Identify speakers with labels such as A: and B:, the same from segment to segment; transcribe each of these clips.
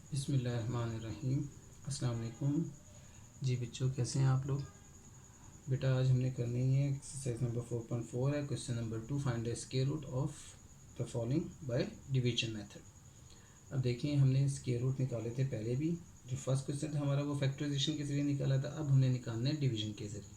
A: बिस्मिल्लाहिर्रहमानिर्रहीम। अस्सलाम वालेकुम। जी बच्चों, कैसे हैं आप लोग? बेटा आज हमने करनी है एक्सरसाइज नंबर 4.4 है, question number 2, find the square root of the following by division method. अब देखिए, हमने स्क्वायर रूट निकाले थे पहले भी। जो फर्स्ट क्वेश्चन था हमारा वो फैक्टराइजेशन के ज़रिए निकाला था। अब हमने निकालना है डिवीजन के ज़रिए।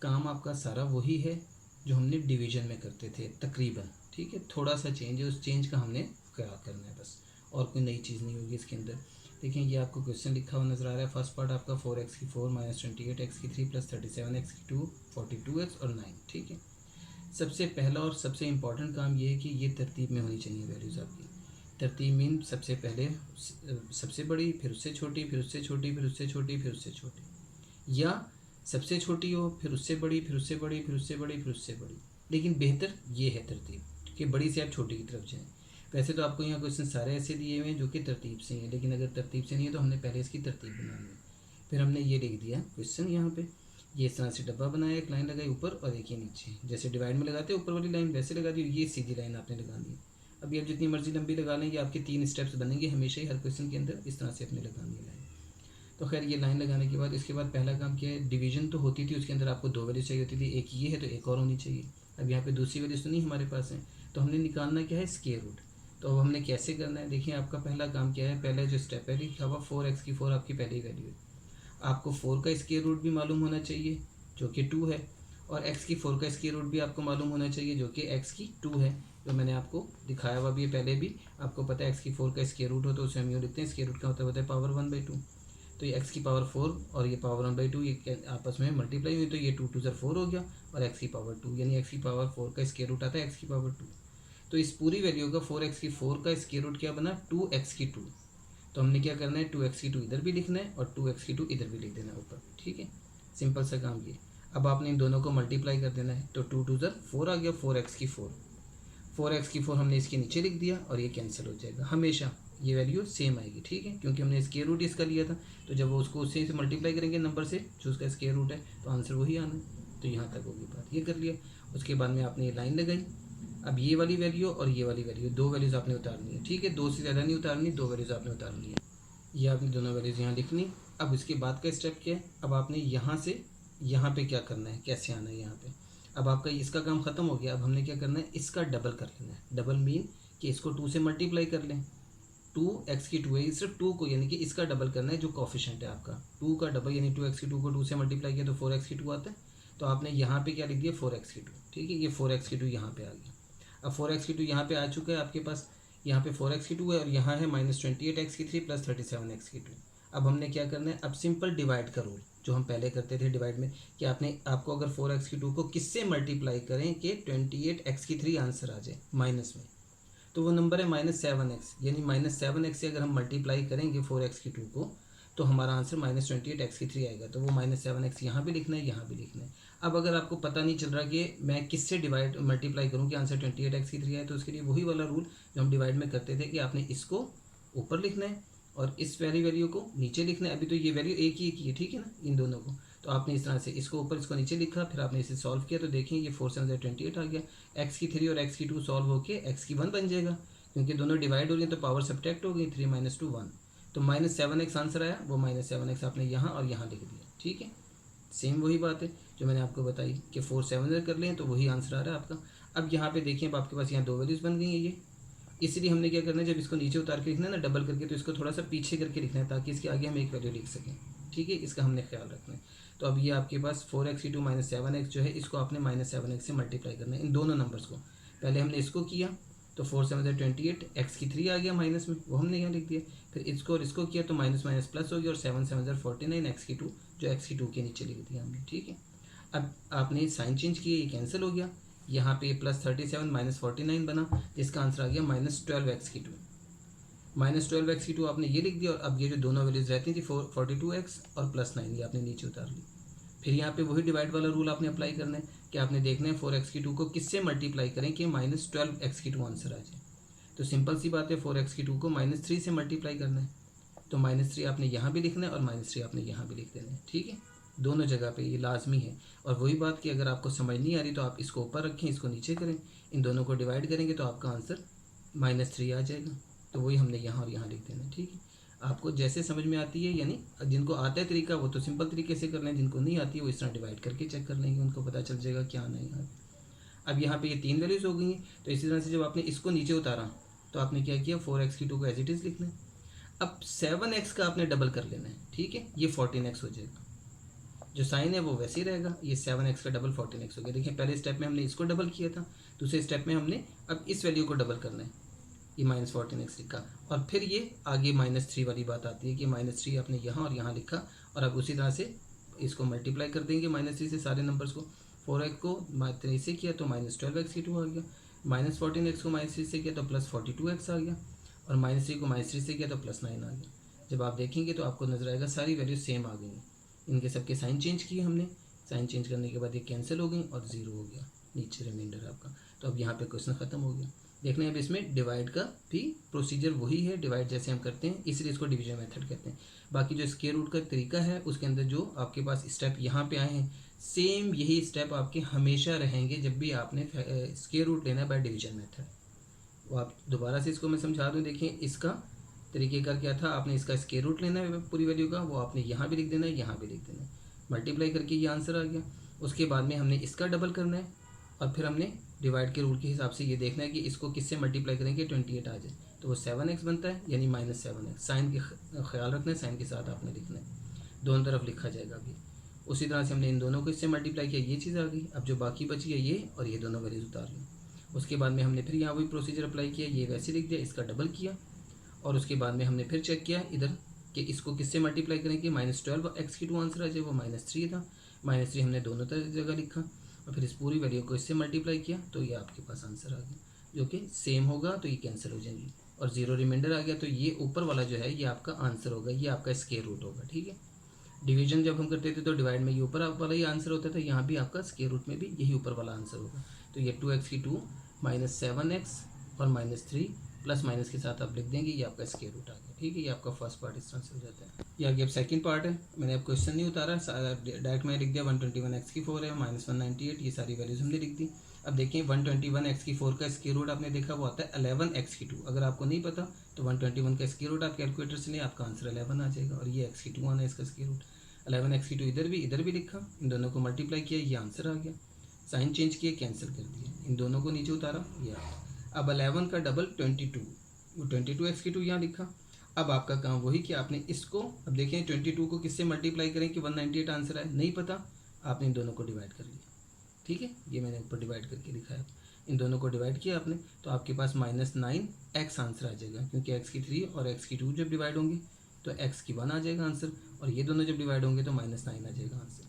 A: काम आपका सारा वही है जो हमने डिवीजन में करते थे तकरीबन, ठीक है। थोड़ा सा चेंज है, उस चेंज का हमने क्या करना है बस, और कोई नई चीज़ नहीं होगी इसके अंदर। देखिए, ये आपको क्वेश्चन लिखा हुआ नज़र आ रहा है। फर्स्ट पार्ट आपका 4x की 4 माइनस 28x की 3 प्लस 37x की 2 42x और 9, ठीक है। सबसे पहला और सबसे इम्पॉर्टेंट काम ये है कि ये तरतीब में होनी चाहिए वैल्यूज़ आपकी। तरतीब मीन सबसे पहले सबसे बड़ी, फिर उससे छोटी, फिर उससे छोटी, फिर उससे छोटी, फिर उससे छोटी, या सबसे छोटी हो, फिर उससे बड़ी, फिर उससे बड़ी, फिर उससे बड़ी, फिर उससे बड़ी। लेकिन बेहतर ये है तरतीब कि बड़ी से आप छोटी की तरफ जाएँ। वैसे तो आपको यहाँ क्वेश्चन सारे ऐसे दिए हुए हैं जो कि तरतीब से हैं, लेकिन अगर तरतीब से नहीं है तो हमने पहले इसकी तरतीब बनानी है। फिर हमने ये लिख दिया क्वेश्चन यहाँ पे। ये इस तरह से डब्बा बनाया, एक लाइन लगाई ऊपर और एक ही नीचे, जैसे डिवाइड में लगाते हैं ऊपर वाली लाइन वैसे लगा दी। ये सीधी लाइन आपने लगा दी। अभी आप जितनी मर्जी लंबी लगा लें, ये आपके 3 स्टेप्स बनेंगे हमेशा ही हर क्वेश्चन के अंदर। इस तरह से अपने लगानी है लाइन। तो खैर, ये लाइन लगाने के बाद इसके बाद पहला काम क्या है, डिवीजन तो होती थी, उसके अंदर आपको 2 वैल्यू चाहिए होती थी। एक ये है तो एक और होनी चाहिए। अब यहाँ पे दूसरी वैल्यूज तो नहीं हमारे पास है, तो हमने निकालना क्या है, स्क्वायर रूट। तो अब हमने कैसे करना है, देखिए आपका पहला काम क्या है, पहला जो स्टेप है लिखा हुआ 4x की 4 आपकी पहली वैल्यू है। आपको 4 का स्क्वायर रूट भी मालूम होना चाहिए जो कि 2 है, और x की 4 का स्क्वायर रूट भी आपको मालूम होना चाहिए जो कि x की 2 है। तो मैंने आपको दिखाया हुआ भी है पहले भी। आपको पता है x की 4 का स्क्वायर रूट हो तो उसे हम यूँ लिखते हैं, स्क्वायर रूट का मतलब होता है पावर 1/2। तो ये x की पावर 4 और ये पावर 1/2 ये आपस में मल्टीप्लाई हुई, तो ये 2 2 4 हो गया, और x की पावर 2, यानी x की पावर 4 का स्क्वायर रूट आता है x की पावर 2। तो इस पूरी वैल्यू का 4x की 4 का स्क्वायर रूट क्या बना, 2x की 2। तो हमने क्या करना है, 2x की 2 इधर भी लिखना है और 2x की 2 इधर भी लिख देना है ऊपर, ठीक है। सिंपल सा काम ये। अब आपने इन दोनों को मल्टीप्लाई कर देना है, तो 2 2 4 आ गया, 4x की 4। 4x की 4 हमने इसके नीचे लिख दिया और ये कैंसिल हो जाएगा। हमेशा ये वैल्यू सेम आएगी, ठीक है, क्योंकि हमने स्क्वायर रूट इसका लिया था। तो जब वो उसको उससे मल्टीप्लाई करेंगे नंबर से जो उसका स्क्वायर रूट है, तो आंसर वही आना है। तो यहाँ तक होगी बात, ये कर लिया। उसके बाद में आपने ये लाइन लगाई। अब ये वाली वैल्यू और ये वाली वैल्यू, दो वैल्यूज़ आपने उतारनी है, ठीक है। दो से ज़्यादा नहीं उतारनी, दो वैल्यूज़ आपने उतारनी है। ये आपने दोनों वैल्यूज़ यहाँ लिखनी। अब इसके बाद का स्टेप क्या है, अब आपने यहाँ से यहाँ पे क्या करना है, कैसे आना है यहाँ पे। अब आपका इसका काम ख़त्म हो गया। अब हमने क्या करना है, इसका डबल कर लेना है। डबल मीन कि इसको 2 से मल्टीप्लाई कर लें। 2x की 2 है, सिर्फ 2 को, यानी कि इसका डबल करना है जो कॉफिशेंट है आपका। 2 का डबल यानी 2x की 2 को 2 से मल्टीप्लाई किया तो 4x की 2 आता है। तो आपने यहाँ पे क्या लिख दिया, 4x की 2, ठीक है। ये 4x की 2 यहाँ पे आ गया। अब 4x की 2 यहाँ पे आ चुका है आपके पास। यहाँ पे 4x की 2 है और यहाँ है -28x की 3 प्लस 37x की 2। अब हमने क्या करना है, अब सिंपल डिवाइड का रूल जो हम पहले करते थे डिवाइड में, कि आपको अगर 4x की 2 को किससे मल्टीप्लाई करें कि 28x की 3 आंसर आ जाए माइनस में, तो वो नंबर है -7x। यानी -7x से अगर हम मल्टीप्लाई करेंगे 4x की 2 को, तो हमारा आंसर -28x की 3 आएगा। तो वो -7x यहाँ भी लिखना है, यहाँ भी लिखना है। अब अगर आपको पता नहीं चल रहा कि मैं किससे डिवाइड मल्टीप्लाई करूँ कि आंसर 28x की 3 आए, तो उसके लिए वही वाला रूल जो हम डिवाइड में करते थे कि आपने इसको ऊपर लिखना है और इस वाली वैल्यू को नीचे लिखना है। अभी तो ये वैल्यू एक ही है, ठीक है ना, इन दोनों को। तो आपने इस तरह से इसको ऊपर इसको नीचे लिखा, फिर आपने इसे सॉल्व किया, तो देखें ये 4 7 28 आ गया। एक्स की 3 और एक्स की 2 सॉल्व होकर एक्स की 1 बन जाएगा, क्योंकि दोनों डिवाइड हो रही हैं तो पावर सब्ट्रैक्ट हो गई, 3 - 2 1। तो -7x आंसर आया, वो -7x आपने यहाँ और यहाँ लिख दिया, ठीक है। सेम वही बात है जो मैंने आपको बताई कि 4 7 कर लें तो वही आंसर आ रहा है आपका। अब यहाँ पे देखिए, अब आपके पास यहाँ दो वैल्यूज़ बन गई है ये। इसलिए हमने क्या करना है, जब इसको नीचे उतार के लिखना है ना डबल करके, तो इसको थोड़ा सा पीछे करके लिखना है ताकि इसके आगे हम एक वैल्यू लिख सकें, ठीक है। इसका हमने ख्याल रखना है। तो अब ये आपके पास 4x की 2 -7x जो है, इसको आपने -7x से मल्टीप्लाई करना है इन दोनों नंबर्स को। पहले हमने इसको किया तो 4 7 28, एक्स की 3 आ गया माइनस में, वो हमने यहाँ लिख दिया। फिर इसको और इसको किया तो माइनस माइनस प्लस हो गया, और 7 7 49 एक्स की 2 जो एक्स की 2 के नीचे लिख दिया हमने, ठीक है। अब आपने साइन चेंज किया, ये कैंसिल हो गया। यहाँ पे +37 -49 बना, जिसका आंसर आ गया -12x की 2। -12x की 2 आपने ये लिख दिया, और अब ये जो दोनों वैल्यूज रहती थी 42x और +9 ये आपने नीचे उतार ली। फिर यहाँ पे वही डिवाइड वाला रूल आपने अप्लाई करना है कि आपने देखना है 4x की 2 को किससे मल्टीप्लाई करें कि -12x की 2 आंसर आ जाए। तो सिंपल सी बात है, 4x की 2 को -3 से मल्टीप्लाई करना है। तो -3 आपने यहाँ भी लिखना है और -3 आपने यहाँ भी लिख देना है, ठीक है। दोनों जगह पे ये लाजमी है। और वही बात कि अगर आपको समझ नहीं आ रही तो आप इसको ऊपर रखें, इसको नीचे करें, इन दोनों को डिवाइड करेंगे तो आपका आंसर -3 आ जाएगा। तो वही हमने यहाँ और यहाँ लिख देना है, ठीक है। आपको जैसे समझ में आती है, यानी जिनको आता है तरीका वो तो सिंपल तरीके से कर लें, जिनको नहीं आती है वो इस तरह डिवाइड करके चेक कर लेंगे, उनको पता चल जाएगा क्या नहीं आता। अब यहाँ पे ये 3 वैल्यूज़ हो गई हैं, तो इसी तरह से जब आपने इसको नीचे उतारा तो आपने क्या किया, 4x की 2 को एज इट इज़ लिखना है। अब 7x का आपने डबल कर लेना है, ठीक है, ये 14x हो जाएगा, जो साइन है वो वैसे ही रहेगा, ये 7x का डबल 14x हो गया। देखिए पहले स्टेप में हमने इसको डबल किया था, दूसरे स्टेप में हमने अब इस वैल्यू को डबल करना है, ये -14x लिखा, और फिर ये आगे -3 वाली बात आती है कि -3 आपने यहाँ और यहाँ लिखा, और अब उसी तरह से इसको मल्टीप्लाई कर देंगे -3 से सारे नंबर्स को। 4x को 3 से किया तो -12x2 आ गया, -14x को -3 से किया तो +42x आ गया, और -3 को -3 से किया तो +9 आ गया। जब आप देखेंगे तो आपको नजर आएगा सारी वैल्यू सेम आ गई हैं, इनके सबके साइन चेंज किए हमने, साइन चेंज करने के बाद ये कैंसिल हो गई और 0 हो गया नीचे रिमाइंडर आपका। तो अब यहाँ पे क्वेश्चन ख़त्म हो गया। देखना है अब इसमें डिवाइड का भी प्रोसीजर वही है, डिवाइड जैसे हम करते हैं, इसलिए इसको डिवीजन मेथड कहते हैं। बाकी जो स्क्वायर रूट का तरीका है उसके अंदर जो आपके पास स्टेप यहाँ पे आए हैं, सेम यही स्टेप आपके हमेशा रहेंगे जब भी आपने स्क्वायर रूट लेना है बाय डिवीजन मेथड। वो आप दोबारा से इसको मैं समझा दूँ, देखिए इसका तरीके का क्या था, आपने इसका स्क्वायर रूट लेना है पूरी वैल्यू का, वो आपने यहाँ भी लिख देना है, यहाँ भी लिख देना है, मल्टीप्लाई करके ये आंसर आ गया। उसके बाद में हमने इसका डबल करना है, और फिर हमने डिवाइड के रूल के हिसाब से ये देखना है कि इसको किससे मल्टीप्लाई करेंगे 28 आ जाए, तो वो 7x बनता है, यानी -7x। साइन के ख्याल रखना है, साइन के साथ आपने लिखना है, दोनों तरफ लिखा जाएगा अभी। उसी तरह से हमने इन दोनों को इससे मल्टीप्लाई किया, ये चीज़ आ गई। अब जो बाकी बची है ये और ये दोनों वैल्यूज उतार ली। उसके बाद में हमने फिर यहाँ वही प्रोसीजर अप्लाई किया, ये वैसे लिख दिया, इसका डबल किया, और उसके बाद में हमने फिर चेक किया इधर कि इसको किससे मल्टीप्लाई करेंगे, -12x2 आंसर आ जाए, वो -3 था, -3 हमने दोनों जगह लिखा, और फिर इस पूरी वैल्यू को इससे मल्टीप्लाई किया तो ये आपके पास आंसर आ गया, जो कि सेम होगा तो ये कैंसिल हो जाएंगी, और 0 रिमाइंडर आ गया, तो ये ऊपर वाला जो है ये आपका आंसर होगा, ये आपका स्क्वायर रूट होगा, ठीक है। डिवीजन जब हम करते थे तो डिवाइड में ये ऊपर वाला ही आंसर होता था, यहाँ भी आपका स्क्वायर रूट में भी यही ऊपर वाला आंसर होगा। तो ये 2x2 -7x और -3 प्लस माइनस के साथ आप लिख देंगे, ये आपका स्क्वायर रूट आ गया, ठीक है। ये आपका फर्स्ट पार्ट इस तरह से हो जाता है। ये आगे अब सेकंड पार्ट है, मैंने अब क्वेश्चन नहीं उतारा, डायरेक्ट मैंने लिख दिया 121x4 है -198, ये सारी वैल्यूज हमने लिख दी। अब देखिए 121x4 का स्क्वायर रूट आपने देखा वो आता है 11x2। अगर आपको नहीं पता तो 121 का स्क्वायर रूट आप कैलकुलेटर से लें, आपका आंसर 11 आ जाएगा, और ये x2 आना है इसका स्क्वायर रूट। 11x2 इधर भी लिखा, इन दोनों को मल्टीप्लाई किया, ये आंसर आ गया, साइन चेंज किए, कैंसिल कर दिया, इन दोनों को नीचे उतारा, ये आ गया। अब 11 का डबल 22, वो 22x2 यहाँ लिखा। अब आपका काम वही कि आपने इसको, अब देखें 22 को किससे मल्टीप्लाई करें कि 198 आंसर आए, नहीं पता, आपने इन दोनों को डिवाइड कर लिया, ठीक है। ये मैंने ऊपर डिवाइड करके लिखा है, इन दोनों को डिवाइड किया आपने, तो आपके पास -9x आंसर आ जाएगा, क्योंकि x3 और x2 जब डिवाइड होंगे तो x1 आ जाएगा आंसर, और ये दोनों जब डिवाइड होंगे तो -9 आ जाएगा आंसर।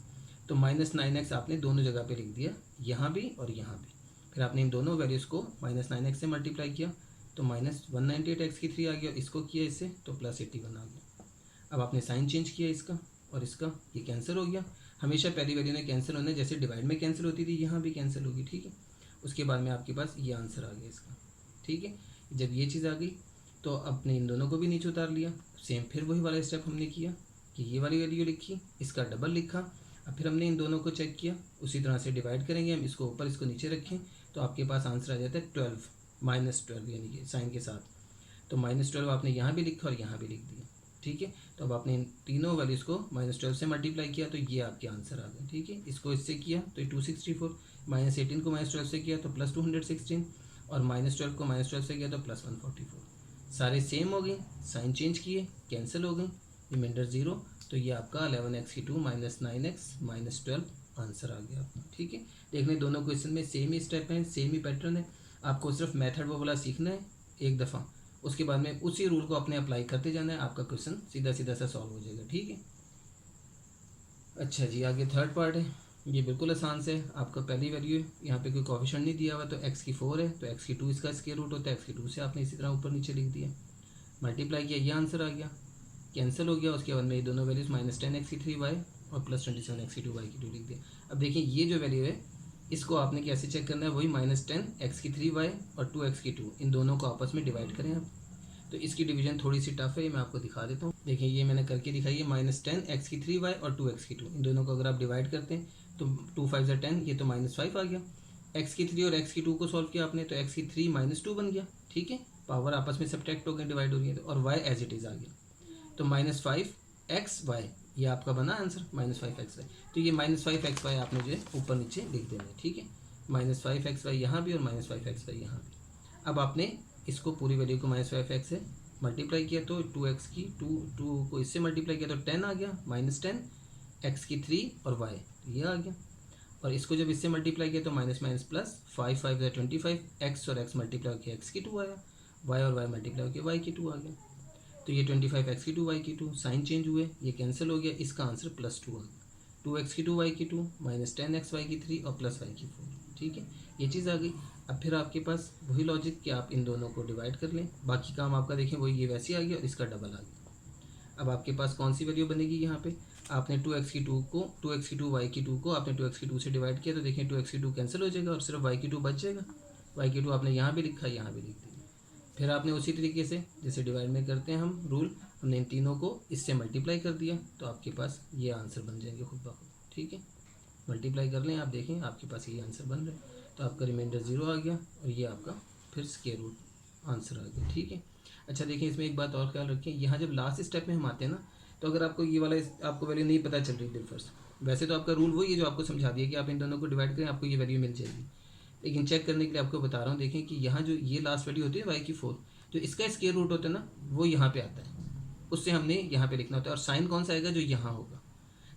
A: तो -9x आपने दोनों जगह पे लिख दिया, यहाँ भी और यहाँ भी। फिर आपने इन दोनों वैल्यूज़ को -9x से मल्टीप्लाई किया तो -198x3 आ गया, इसको किया इससे तो +81 आ गया। अब आपने साइन चेंज किया इसका और इसका, ये कैंसिल हो गया। हमेशा पहली वैल्यू ने कैंसिल होना है, जैसे डिवाइड में कैंसिल होती थी यहाँ भी कैंसिल होगी, ठीक है। उसके बाद में आपके पास ये आंसर आ गया इसका, ठीक है। जब ये चीज़ आ गई तो आपने इन दोनों को भी नीचे उतार लिया, सेम फिर वही वाला स्टेप हमने किया कि ये वाली वैल्यू लिखी, इसका डबल लिखा, अब फिर हमने इन दोनों को चेक किया, उसी तरह से डिवाइड करेंगे हम, इसको ऊपर इसको नीचे रखें तो आपके पास आंसर आ जाता है 12 यानी कि साइन के साथ। तो -12 आपने यहाँ भी लिखा और यहाँ भी लिख दिया, ठीक है। तो अब आपने इन तीनों वैल्यूज़ को -12 से मल्टीप्लाई किया तो ये आपके आंसर आ गए, ठीक है। इसको इससे किया तो 264, -18 को -12 से किया तो +216, और -12 को -12 से किया तो +144। सारे सेम हो गए, साइन चेंज किए, कैंसिल हो गई, रिमाइंडर 0, तो ये आपका 11x2 -9x -12 आंसर आ गया आपका, ठीक है। देखने दोनों क्वेश्चन में सेम ही स्टेप है, सेम ही पैटर्न है, आपको सिर्फ मेथड वो वाला सीखना है एक दफ़ा, उसके बाद में उसी रूल को अपने अप्लाई करते जाना है, आपका क्वेश्चन सीधा सीधा सा सॉल्व हो जाएगा, ठीक है। अच्छा जी, आगे थर्ड पार्ट है, ये बिल्कुल आसान से है। आपका पहली वैल्यू है, यहाँ पे कोई कोफिशिएंट नहीं दिया हुआ, तो x4 है तो x2 इसका स्क्वायर रूट होता है, x2 से आपने इसी तरह ऊपर नीचे लिख दिया, मल्टीप्लाई किया, ये आंसर आ गया, कैंसिल हो गया। उसके बाद में ये दोनों वैल्यूज -10x3y और +27x2y लिख दिया। अब देखिए ये जो वैल्यू है इसको आपने कैसे चेक करना है, वही -10x3y और 2x2 इन दोनों को आपस में डिवाइड करें आप। तो इसकी डिवीजन थोड़ी सी टफ है, ये मैं आपको दिखा देता हूँ। देखिए ये मैंने करके दिखाई है, -10x3y और 2x2 इन दोनों को अगर आप डिवाइड करते हैं तो 2 5 10, ये तो -5 आ गया। x3 और x2 को सॉल्व किया आपने तो x3 -2 बन गया, ठीक है। पावर आपस में सब्ट्रैक्ट हो गए, डिवाइड हो गई, और y एज इट इज़ आ गया। तो -5xy ये आपका बना आंसर, -5xy। तो ये -5xy आपने जो है ऊपर नीचे लिख देना है, ठीक है। -5xy यहाँ भी और -5xy यहाँ भी। अब आपने इसको पूरी वैल्यू को -5x से मल्टीप्लाई किया तो 2x की 2 को इससे मल्टीप्लाई किया तो 10 आ गया, -10, x की 3 और y ये आ गया। और इसको जब इससे मल्टीप्लाई किया तो माइनस माइनस प्लस, 5 5 या 25, x और x मल्टीप्लाई किया x की 2 आया, y और y मल्टीप्लाई किया y की 2 आ गया। तो ये 25 x की 2 y की 2 साइन चेंज हुए, ये कैंसिल हो गया, इसका आंसर +2 आ गया। 2x की 2 y की 2 -10x y की 3 और +y की 4, ठीक है, ये चीज़ आ गई। अब फिर आपके पास वही लॉजिक कि आप इन दोनों को डिवाइड कर लें, बाकी काम आपका देखें वही ये वैसे आ गया और इसका डबल आ गया। अब आपके पास कौन सी वैल्यू बनेगी यहाँ पे, आपने 2x की 2 को 2x की 2 y की 2 को आपने 2x की 2 से डिवाइड किया तो देखें 2x की 2 कैंसिल हो जाएगा और सिर्फ y की 2 बच जाएगा। y की 2 आपने यहाँ भी लिखा, यहाँ भी लिख दिया। फिर आपने उसी तरीके से जैसे डिवाइड में करते हैं हम रूल, हमने इन तीनों को इससे मल्टीप्लाई कर दिया तो आपके पास ये आंसर बन जाएंगे खुद ब खुद, ठीक है। मल्टीप्लाई कर लें, आप देखें आपके पास ये आंसर बन रहा है। तो आपका रिमाइंडर 0 आ गया और ये आपका फिर स्क्वायर रूट आंसर आ गया, ठीक है। अच्छा देखिए, इसमें एक बात और ख्याल रखें, यहाँ जब लास्ट स्टेप में हम आते हैं ना, तो अगर आपको ये वाला आपको वैल्यू नहीं पता चल रही फर्स्ट, वैसे तो आपका रूल वही है जो आपको समझा दिया कि आप इन दोनों को डिवाइड करें आपको ये वैल्यू मिल जाएगी। लेकिन चेक करने के लिए आपको बता रहा हूँ, देखें कि यहाँ जो ये लास्ट वैल्यू होती है y की 4, जो इसका स्क्वायर रूट होता है ना वो यहाँ पे आता है, उससे हमने यहाँ पे लिखना होता है। और साइन कौन सा आएगा, जो यहाँ होगा,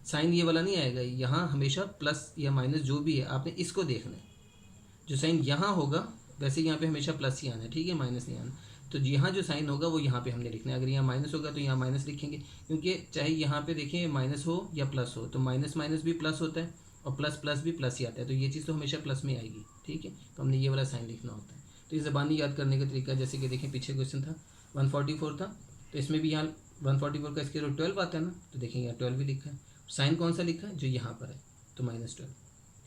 A: साइन ये वाला नहीं आएगा, यहाँ हमेशा प्लस या माइनस जो भी है आपने इसको देखना है। जो साइन यहाँ होगा वैसे यहाँ पे हमेशा प्लस ही आना है, ठीक है, माइनस नहीं आना। तो यहाँ जो साइन होगा वो यहाँ पे हमने लिखना है, अगर यहाँ माइनस होगा तो यहाँ माइनस लिखेंगे, क्योंकि चाहे यहाँ पे देखें माइनस हो या प्लस हो तो माइनस माइनस भी प्लस होता है और प्लस प्लस भी प्लस ही आता है, तो ये चीज़ तो हमेशा प्लस में आएगी, ठीक है। तो हमने ये वाला साइन लिखना होता है। तो ये ज़बानी याद करने का तरीका, जैसे कि देखें पीछे क्वेश्चन था 144 था, तो इसमें भी यहाँ 144 का स्क्वायर रूट 12 आता है ना, तो देखेंगे यहाँ 12 भी लिखा है, साइन कौन सा लिखा है, जो यहाँ पर है, तो -12,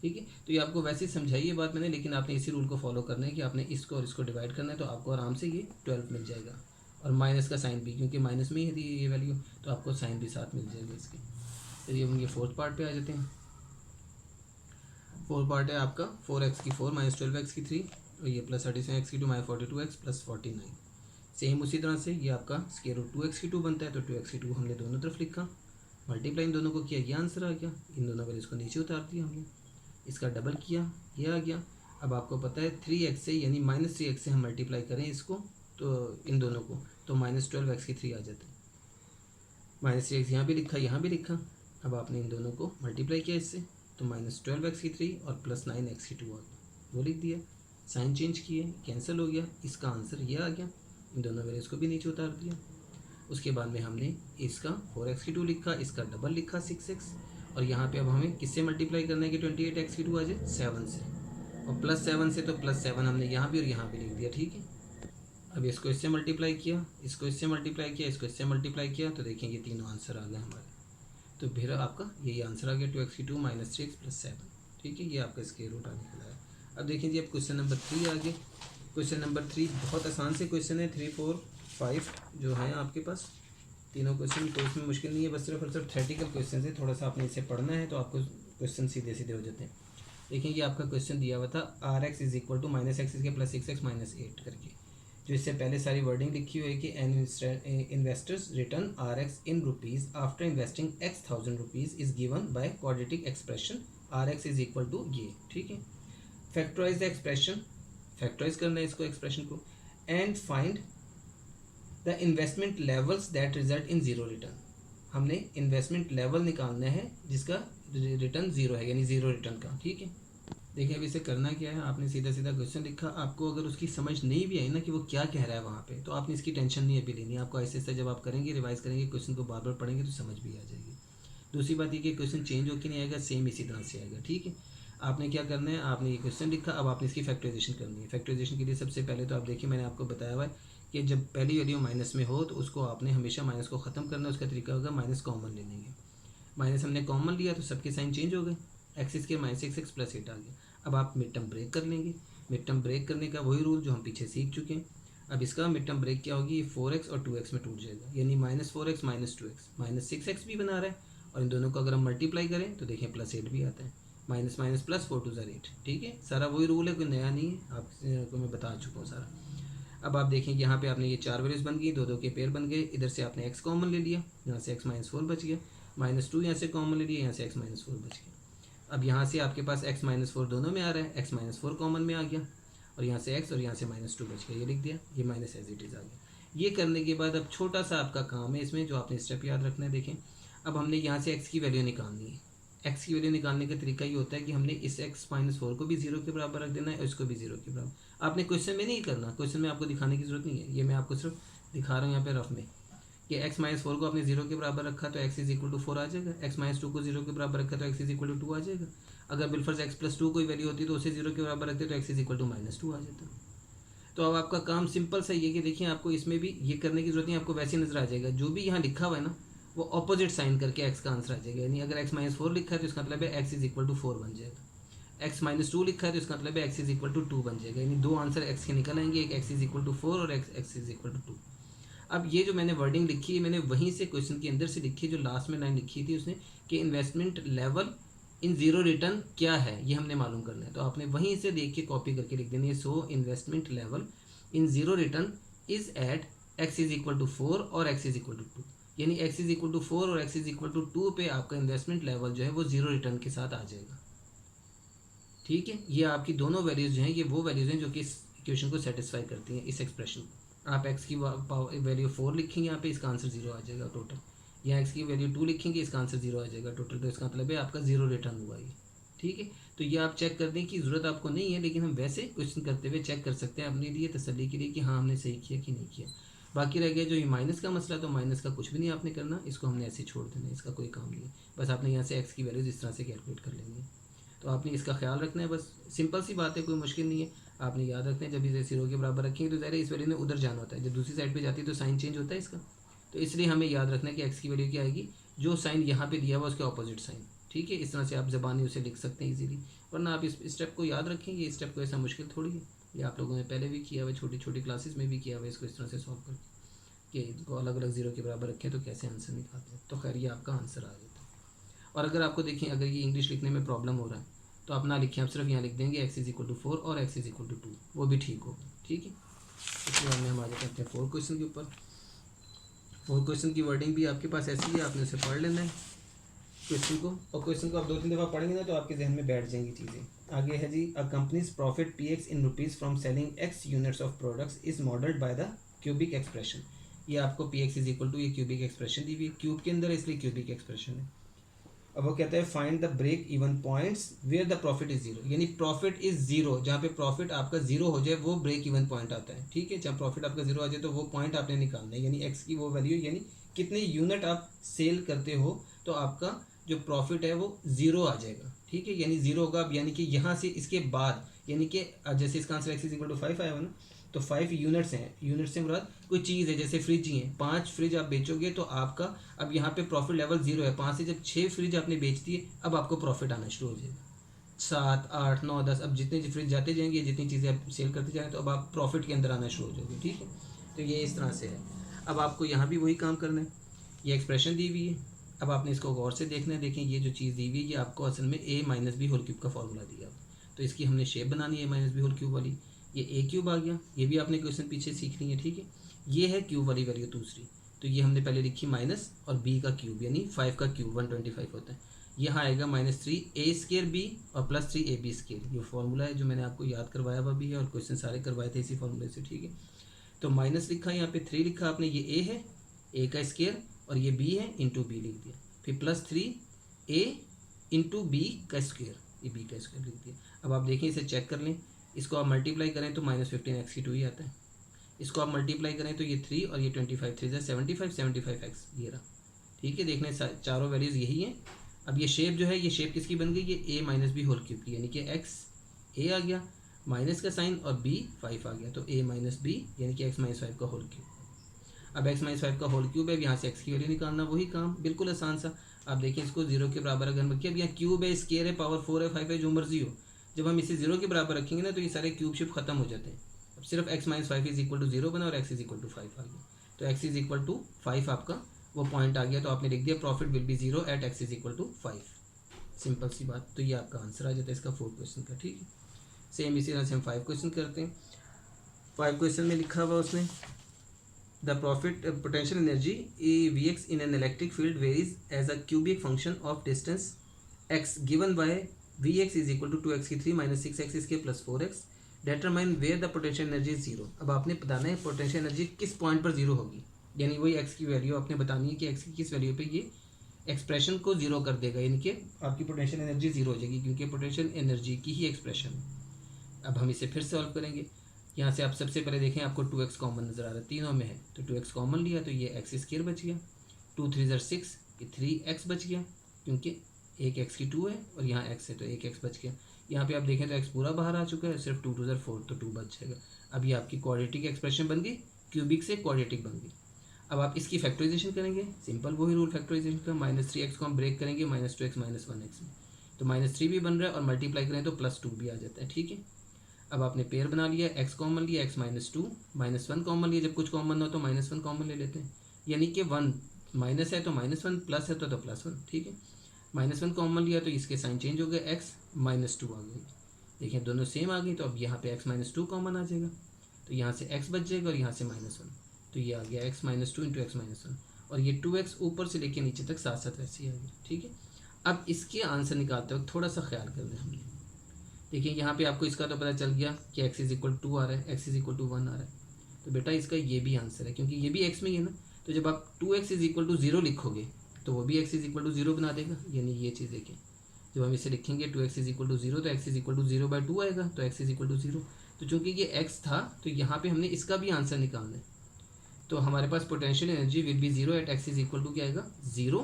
A: ठीक है। तो ये आपको वैसे ही समझाई ये बात मैंने, लेकिन आपने इसी रूल को फॉलो करना है कि आपने इसको और इसको डिवाइड करना है, तो आपको आराम से ये 12 मिल जाएगा। और माइनस का साइन भी, क्योंकि माइनस में ही है ये वैल्यू, तो आपको साइन भी साथ मिल जाएगा इसके। चलिए हम ये फोर्थ पार्ट पे आ जाते हैं। फोर्थ पार्ट है आपका 4x की 4 -12x की 3 और ये +37x की 2 -42x +49। सेम उसी तरह से ये आपका स्क्वायर रूट 2x की 2 बनता है, तो 2x की 2 हमने दोनों तरफ लिखा, मल्टीप्लाई इन दोनों को किया, ये आंसर आ गया। इन दोनों वैल्यूज़ को नीचे उतार दिया हमने, इसका डबल किया, ये आ गया। अब आपको पता है 3x से यानी -3x से हम मल्टीप्लाई करें इसको, तो इन दोनों को, तो -12x की 3 आ जाता है। -3x यहाँ भी लिखा, यहाँ भी लिखा। अब आपने इन दोनों को मल्टीप्लाई किया इससे, तो -12x की 3 और +9x की 2 आ गया, वो लिख दिया। साइन चेंज किए, कैंसिल हो गया, इसका आंसर ये आ गया। इन दोनों वैल्यूज़ को भी नीचे उतार दिया। उसके बाद में हमने इसका 4x की 2 लिखा, इसका डबल लिखा 6x, और यहाँ पे अब हमें किससे मल्टीप्लाई करना है कि 28x की 2 आ जाए 7 से, और +7 से, तो +7 हमने यहाँ भी और यहाँ भी लिख दिया, ठीक है। अब इसको इससे मल्टीप्लाई किया, इसको इससे मल्टीप्लाई किया, इसको इससे मल्टीप्लाई किया, तो देखिए ये तीनों आंसर आ गए हमारे। तो फिर आपका यही आंसर आ गया 2x की 2 -3x +7, ठीक है, ये आपका स्क्वायर रूट आने के है। अब देखिए जी, अब क्वेश्चन नंबर 3 आ गए। क्वेश्चन नंबर 3 बहुत आसान से क्वेश्चन है, 3 4 5 जो है आपके पास तीनों क्वेश्चन, तो इसमें मुश्किल नहीं है, बस सिर्फ और सिर्फ थ्योरेटिकल क्वेश्चन है, थोड़ा सा आपने इसे पढ़ना है तो आपको क्वेश्चन सीधे सीधे हो जाते हैं। देखिए ये आपका क्वेश्चन दिया हुआ था RX = -x के +6x -8 करके, जो इससे पहले सारी वर्डिंग लिखी हुई है कि an investor's return RX in rupees after investing x 1000 rupees is given by quadratic expression RX = ये, ठीक है। फैक्टराइज द एक्सप्रेशन, फैक्टराइज करना है इसको एक्सप्रेशन को, and find the investment levels that result in zero return. हमने investment level निकालना है जिसका रिटर्न ज़ीरो है, यानी ज़ीरो रिटर्न का, ठीक है। देखिए अब इसे करना क्या है, आपने सीधा सीधा क्वेश्चन लिखा, आपको अगर उसकी समझ नहीं भी आई ना कि वो क्या कह रहा है वहाँ पे, तो आपने इसकी टेंशन नहीं अभी लेनी, आपको ऐसे ऐसे जब आप करेंगे, रिवाइज करेंगे, क्वेश्चन को बार बार पढ़ेंगे तो समझ भी आ जाएगी। दूसरी बात ये कि क्वेश्चन चेंज होकर नहीं आएगा, सेम इसी तरह से आएगा, ठीक है। आपने क्या करना है, आपने ये क्वेश्चन लिखा, अब आपने इसकी फैक्टराइजेशन करनी है। फैक्टराइजेशन के लिए सबसे पहले तो आप देखिए, मैंने आपको बताया हुआ है कि जब पहली वैल्यू माइनस में हो तो उसको आपने हमेशा माइनस को ख़त्म करना है। उसका तरीका होगा माइनस कॉमन ले लेंगे, माइनस हमने कॉमन लिया तो सबके साइन चेंज हो गए, एक्सिस के -6x +8 आ गया। अब आप मिड टर्म ब्रेक कर लेंगे, मिड टर्म ब्रेक करने का वही रूल जो हम पीछे सीख चुके हैं। अब इसका मिड टर्म ब्रेक क्या होगी, 4x और 2x में टूट जाएगा, यानी -4x -2x -6x भी बना रहा है, और इन दोनों को अगर हम मल्टीप्लाई करें तो देखें +8 भी आता है, माइनस माइनस प्लस 4 2 8, ठीक है। सारा वही रूल है, कोई नया नहीं है, आपको मैं बता चुका हूँ सारा। अब आप देखें यहाँ पे आपने ये 4 वैल्यूज़ बन गई, दो दो के पेयर बन गए, इधर से आपने x कॉमन ले लिया, यहाँ से x माइनस 4 बच गया, -2 यहाँ से कॉमन ले लिया, यहाँ से x माइनस 4 बच गया। अब यहाँ से आपके पास x माइनस 4 दोनों में आ रहा है, x माइनस 4 कॉमन में आ गया, और यहाँ से x और यहाँ से -2 बच गया, ये लिख दिया, ये माइनस एज इट इज़ आ गया। ये करने के बाद अब छोटा सा आपका काम है इसमें, जो आपने स्टेप याद रखना है। देखें, अब हमने यहाँ से x की वैल्यू निकालनी है। x की वैल्यू निकालने का तरीका ये होता है कि हमने इस x माइनस 4 को भी 0 के बराबर रख देना है और इसको भी 0 के बराबर। आपने क्वेश्चन में नहीं करना, क्वेश्चन में आपको दिखाने की जरूरत नहीं है, ये मैं आपको सिर्फ दिखा रहा हूँ यहाँ पे रफ में कि x माइनस 4 को आपने 0 के बराबर रखा तो x इज इक्वल टू 4 आ जाएगा, x माइनस 2 को 0 के बराबर रखा तो x इज इक्वल टू 2 आ जाएगा। अगर बिलफर्ज x प्लस 2 कोई वैल्यू होती तो उसे 0 के बराबर रखते तो x इज इक्वल टू -2 आ जाता। तो अब आपका काम सिंपल सा ये कि देखिए, आपको इसमें भी ये करने की जरूरत नहीं, आपको वैसे नजर आ जाएगा, जो भी यहाँ लिखा हुआ है ना वो ऑपोजिट साइन करके x का आंसर आ जाएगा। यानी अगर x माइनस 4 लिखा है तो इसका मतलब है x इज इक्वल टू 4 बन जाएगा, x माइनस 2 लिखा है तो इसका मतलब है x इज इक्वल टू 2 बन जाएगा। यानी दो आंसर x के निकल आएंगे, एक x इज इक्वल टू 4 और x इज इक्वल टू 2। अब ये जो मैंने वर्डिंग लिखी है मैंने वहीं से क्वेश्चन के अंदर से लिखी है, जो लास्ट में लाइन लिखी थी उसने कि investment level in zero return क्या है, ये हमने मालूम करना है। तो आपने वहीं से देख के कॉपी करके लिख देनी है, so investment level in zero return is at x is equal to 4 और x इज इक्वल टू 2। यानी x इज इक्वल टू 4 और x इज इक्वल टू 2 पे आपका इन्वेस्टमेंट लेवल जो है वो जीरो रिटर्न के साथ आ जाएगा। ठीक है, ये आपकी दोनों वैल्यूज जो हैं ये वो वैल्यूज हैं जो कि इस इक्वेशन को सेटिस्फाई करती हैं, इस एक्सप्रेशन को। आप x की वैल्यू 4 लिखेंगे यहाँ पे, इसका आंसर 0 आ जाएगा टोटल। या x की वैल्यू 2 लिखेंगे, इसका आंसर 0 आ जाएगा टोटल। तो इसका मतलब है आपका 0 रिटर्न हुआ ये। ठीक है, तो ये आप चेक करने की ज़रूरत आपको नहीं है, लेकिन हम वैसे क्वेश्चन करते हुए चेक कर सकते हैं अपने लिए तसल्ली के लिए कि हाँ हमने सही किया कि नहीं किया। बाकी रह गया जो ये माइनस का मसला, तो माइनस का कुछ भी नहीं आपने करना, इसको हमने ऐसे छोड़ देना है, इसका कोई काम नहीं है। बस आपने यहाँ से x की वैल्यूज इस तरह से कैलकुलेट कर लेंगे। तो आपने इसका ख्याल रखना है, बस सिंपल सी बात है, कोई मुश्किल नहीं है। आपने याद रखना है जब इसे 0 के बराबर रखेंगे तो ज़ाहिर इस वैल्यू ने उधर जाना होता है, जब दूसरी साइड पे जाती है तो साइन चेंज होता है इसका। तो इसलिए हमें याद रखना है कि x की वैल्यू क्या आएगी, जो साइन यहाँ पे दिया हुआ उसके ऑपोजिट साइन। ठीक है, इस तरह से आप ज़बानी उसे लिख सकते हैं इजीली, वरना आप इस स्टेप को याद रखेंगे। इस स्टेप को ऐसा मुश्किल थोड़ी है, ये आप लोगों ने पहले भी किया हुआ है, छोटी छोटी क्लासेस में भी किया हुआ है इसको इस तरह से सॉल्व करके कि इसको अलग अलग 0 के बराबर रखें तो कैसे आंसर निकालते हैं। तो खैर ये आपका आंसर आ जाता है। और अगर आपको देखें अगर ये इंग्लिश लिखने में प्रॉब्लम हो रहा है तो आप ना लिखें, आप सिर्फ यहाँ लिख देंगे x इज इक्वल टू 4 और x इज इक्वल टू 2, वो भी ठीक होगा। ठीक है, इसके बाद में हम आगे करते हैं 4 क्वेश्चन के ऊपर। 4 क्वेश्चन की वर्डिंग भी आपके पास ऐसी है, आपने उसे पढ़ लेना है क्वेश्चन को, और क्वेश्चन को आप 2-3 दफ़ा पढ़ेंगे ना तो आपके जहन में बैठ जाएंगी चीज़ें। आगे है जी, a companies profit px in rupees from selling x units of products is modelled by the cubic expression. ये आपको px इज इक्वल टू ये क्यूबिक एक्सप्रेशन दी हुई है, क्यूब के अंदर इसलिए क्यूबिक एक्सप्रेशन है। अब वो कहता है find the break even points where the profit is 0। यानी प्रॉफिट इज 0, जहाँ पे प्रॉफिट आपका 0 हो जाए वो ब्रेक इवन पॉइंट आता है। ठीक है, जहाँ प्रॉफिट आपका 0 आ जाए तो वो पॉइंट आपने निकालना है, यानी x की वो वैल्यू, यानी कितने यूनिट आप सेल करते हो तो आपका जो प्रॉफिट है वो 0 आ जाएगा। ठीक है, यानी 0 होगा। अब यानी कि यहाँ से इसके बाद, यानी कि जैसे इसका answer x is equal to 5 आया हुआ ना, तो 5 यूनिट्स हैं, यूनिट से मुराद कोई चीज़ है, जैसे फ्रिज ही है, 5 फ्रिज आप बेचोगे तो आपका अब यहाँ पे प्रॉफिट लेवल 0 है। 5 से जब 6 फ्रिज आपने बेच दिए अब आपको प्रॉफिट आना शुरू हो जाएगा, 7, 8, 9, 10, अब जितने फ्रिज जाते जाएंगे, जितनी चीज़ें आप सेल करते जाएंगे तो अब आप प्रॉफिट के अंदर आना शुरू हो जाओगे। ठीक है, तो ये इस तरह से है। अब आपको यहाँ भी वही काम करना है, ये एक्सप्रेशन दी हुई है, अब आपने इसको गौर से देखना है। देखें ये जो चीज़ दी हुई है ये आपको असल में a minus b whole cube का फॉर्मूला दिया, तो इसकी हमने शेप बनानी है a minus b whole cube वाली। ये a क्यूब आ गया, ये भी आपने क्वेश्चन पीछे सीखनी है। ठीक है, ये है क्यूब वाली वैल्यू दूसरी, तो ये हमने पहले लिखी माइनस और b का क्यूब, यानी 5 का क्यूब 125 होता है। यहाँ आएगा -3a² b और +3ab², ये फॉर्मूला है जो मैंने आपको याद करवाया हुआ भी है और क्वेश्चन सारे करवाए थे इसी फॉर्मूले से। ठीक है, तो माइनस लिखा, यहाँ पे 3 लिखा आपने, ये a है, a का स्क्वायर, और ये b है इंटू बी लिख दिया, फिर +3a इंटू बी का स्क्वायर, ये b का स्क्वायर लिख दिया। अब आप देखें इसे चेक कर लें, इसको आप मल्टीप्लाई करें तो -15x² ही आता है, इसको आप मल्टीप्लाई करें तो ये 3 और ये 25, 3 75, 75x ये रहा। ठीक है, देखने चारों वैल्यूज़ यही हैं। अब ये शेप जो है, ये शेप किसकी बन गई, ये a minus b whole cube की, यानी कि x a आ गया, माइनस का साइन और b 5 आ गया, तो a माइनस बी यानी कि x माइनस 5 का होल क्यूब। अब x माइनस 5 का होल क्यूब है, यहाँ से x की वैल्यू निकालना, वही काम बिल्कुल आसान सा। आप देखिए इसको 0 के बराबर अगर रखिए, अब यहाँ क्यूब है, स्क्वायर है, पावर 4 है, 5 है, जो मर्जी हो, जब हम इसे 0 के बराबर रखेंगे ना तो ये सारे क्यूब शिप खत्म हो जाते हैं। अब सिर्फ x minus 5 is equal to 0 बना और x इज इक्वल टू 5 आ गया, तो x इज इक्वल टू 5 आपका वो पॉइंट आ गया, तो आपने लिख दिया profit will be 0 at x is equal to 5। Simple सी बात, तो ये आपका आंसर आ जाता है इसका 4 क्वेश्चन का। ठीक है, सेम इसी तरह से हम 5 क्वेश्चन करते हैं। 5 क्वेश्चन में लिखा हुआ उसने the profit potential energy V x in an electric field varies as a cubic function of distance x given by V x is equal to x की 3 माइनस 6x इसके plus 4x determine where the potential energy is zero. अब आपने बताना है potential energy किस point पर zero होगी, यानी वही एक्स की वैल्यू आपने बतानी है कि एक्स की किस वैल्यू पे ये एक्सप्रेशन को जीरो कर देगा, यानी कि आपकी पोटेंशियल एनर्जी जीरो हो जाएगी, क्योंकि पोटेंशियल एनर्जी की ही एक्सप्रेशन है। अब हम इसे फिर सॉल्व करेंगे। यहाँ से आप सबसे पहले देखें आपको 2x कॉमन नज़र आ रहा है, तीनों में है, तो 2x कॉमन लिया तो ये एक्स स्क्वायर बच गया, 2 3 ज़र 6 ये 3x बच गया, क्योंकि एक x की 2 है और यहाँ x है तो एक x बच गया। यहाँ पे आप देखें तो x पूरा बाहर आ चुका है, सिर्फ 2 2 ज़र 4 तो 2 बच जाएगा। अब ये आपकी क्वाड्रेटिक एक्सप्रेशन बन गई, क्यूबिक से क्वाड्रेटिक बन गई। अब आप इसकी फैक्टराइजेशन करेंगे, सिंपल वही रूल फैक्टराइजेशन का, -3x को हम ब्रेक करेंगे -2x -1x में, तो -3 भी बन रहा है और मल्टीप्लाई करें तो +2 भी आ जाता है, ठीक है। अब आपने पेयर बना लिया, x कॉमन लिया, x -2 -1 कॉमन लिया, जब कुछ कॉमन हो तो -1 कॉमन ले लेते हैं, यानी कि 1 माइनस है तो -1 प्लस है तो +1, ठीक है। -1 कॉमन लिया तो इसके साइन चेंज हो गए, x -2 आ गई, देखिए दोनों सेम आ गई, तो अब यहाँ पे x -2 कॉमन आ जाएगा, तो यहाँ से x बच जाएगा और यहाँ से -1, तो ये आ गया x -2 इंटू एक्स -1, और ये 2x ऊपर से लेके नीचे तक साथ साथ वैसे ही आ गया, ठीक है। अब इसके आंसर निकालते वक्त थोड़ा सा ख्याल कर दें हमने, देखिए यहाँ पे आपको इसका तो पता चल गया कि x इज इक्वल 2 आ रहा है, x इज इक्वल टू 1 आ रहा है, तो बेटा इसका ये भी आंसर है, क्योंकि ये भी x में ही है ना, तो जब आप 2x इज इक्वल टू 0 लिखोगे तो वो भी x इज इक्वल टू 0 बना देगा, यानी ये चीज़ देखें, जब हम इसे लिखेंगे 2x इज इक्वल टू 0 तो x इज इक्वल टू 0/2 आएगा, तो x इज इक्वल टू 0, तो चूँकि ये x था तो यहाँ पे हमने इसका भी आंसर निकालना है, तो हमारे पास potential energy will be 0 at x is equal to क्या आएगा 0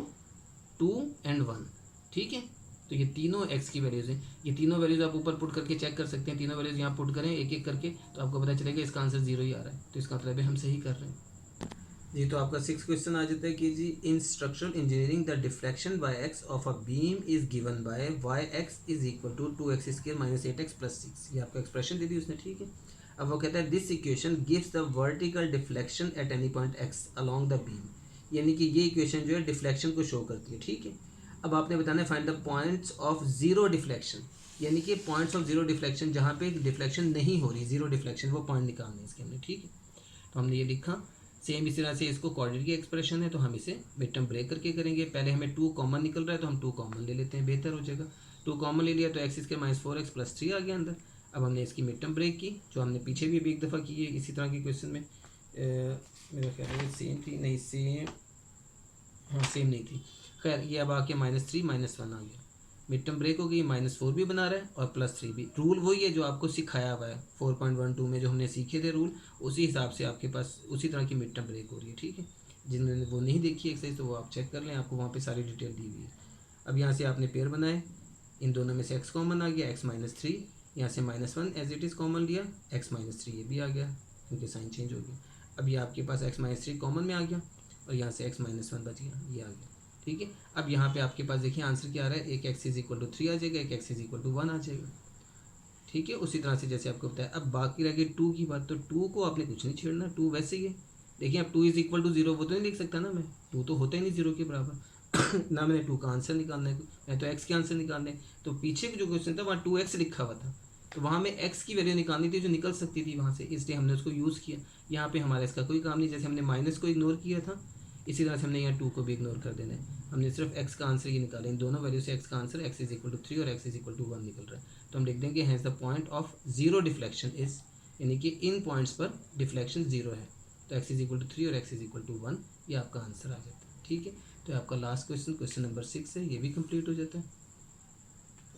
A: 2 एंड 1, ठीक है। तो ये तीनों x की वैल्यूज़ हैं, ये तीनों वैल्यूज़ आप ऊपर पुट करके चेक कर सकते हैं, तीनों वैल्यूज़ यहाँ पुट करें एक एक करके तो आपको पता चलेगा इसका आंसर 0 ही आ रहा है, तो इसका मतलब है हम सही कर रहे हैं जी। तो आपका 6 क्वेश्चन आ जाता है कि जी in structural engineering the deflection by x of a beam is given by y(x) is equal to 2x² - 8x + 6, ये आपको एक्सप्रेशन दे दी उसने, ठीक है। अब वो कहता है this equation gives the vertical deflection at any point x along the beam, यानी कि ये इक्वेशन जो है डिफ्लेक्शन को शो करती है, ठीक है। अब आपने बताना है find the points of zero deflection, यानी कि पॉइंट्स ऑफ जीरो डिफ्लेक्शन, जहाँ पे डिफ्लेक्शन नहीं हो रही, जीरो डिफ्लेक्शन, वो पॉइंट निकालने हैं इसके हमने, ठीक है। तो हमने ये लिखा, सेम इसी तरह से इसको क्वाड्रेटिक की एक्सप्रेशन है तो हम इसे मिड टर्म ब्रेक करके करेंगे। पहले हमें 2 कॉमन निकल रहा है तो हम 2 कॉमन ले लेते हैं, बेहतर हो जाएगा। 2 कॉमन ले लिया तो x इसके -4x + 3 आ गया अंदर। अब हमने इसकी मिड टर्म ब्रेक की, जो हमने पीछे भी अभी एक दफ़ा की है इसी तरह के क्वेश्चन में, मेरा ख्याल है सेम थी, नहीं सेम, हाँ सेम नहीं थी, खैर ये अब आके -3 -1 आ गया, मिड टर्म ब्रेक हो गई, -4 भी बना रहा है और +3 भी, रूल वही है जो आपको सिखाया हुआ है 4.12 में जो हमने सीखे थे रूल, उसी हिसाब से आपके पास उसी तरह की मिड टर्म ब्रेक हो रही है, ठीक है। जिन्होंने वो नहीं देखी एक्सरसाइज तो वो आप चेक कर लें, आपको वहाँ पे सारी डिटेल दी हुई है। अब यहाँ से आपने पेयर बनाए, इन दोनों में से x कॉमन आ गया, x -3, यहाँ से -1 एज इट इज़ कॉमन लिया, x -3 ये भी आ गया क्योंकि साइन चेंज हो गया। अब ये आपके पास x -3 कॉमन में आ गया और यहाँ से x -1 बच गया, ये आ गया, ठीक है। अब यहाँ पे आपके पास देखिए आंसर क्या आ रहा है, एक x इज इक्वल टू 3 आ जाएगा, एक x इज इक्वल टू 1 आ जाएगा, ठीक है। उसी तरह से जैसे आपको बताया। अब बाकी रह गई 2 की बात, तो 2 को आपने कुछ नहीं छेड़ना, 2 वैसे ही है। देखिए अब 2 इज इक्वल टू 0 वो तो नहीं लिख सकता ना मैं, 2 तो होता ही नहीं 0 के बराबर ना मैंने 2 का आंसर निकालना है, मैं तो x के आंसर निकालने, तो पीछे जो क्वेश्चन था वहाँ 2x लिखा हुआ था, तो वहाँ में x की वैल्यू निकालनी थी जो निकल सकती थी वहाँ से, इसलिए हमने उसको यूज़ किया। यहाँ पे हमारा इसका कोई काम नहीं, जैसे हमने माइनस को इग्नोर किया था इसी तरह से हमने यहाँ 2 को भी इग्नोर कर देना है। हमने सिर्फ x का आंसर ये निकाला, इन दोनों वैल्यू से x का answer x is equal to 3 और x इज इक्वल टू 1 निकल रहा है, तो हम लिख देंगे has the point of zero deflection is, यानी कि इन पॉइंट्स पर डिफ्लेक्शन 0 है, तो x इज इक्वल टू 3 और x इज इक्वल टू 1, ये आपका आंसर आ जाता है, ठीक है। तो आपका लास्ट क्वेश्चन, क्वेश्चन नंबर 6 है, ये भी कंप्लीट हो जाता है।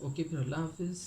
A: ओके फिर अल्लाह हाफिज़।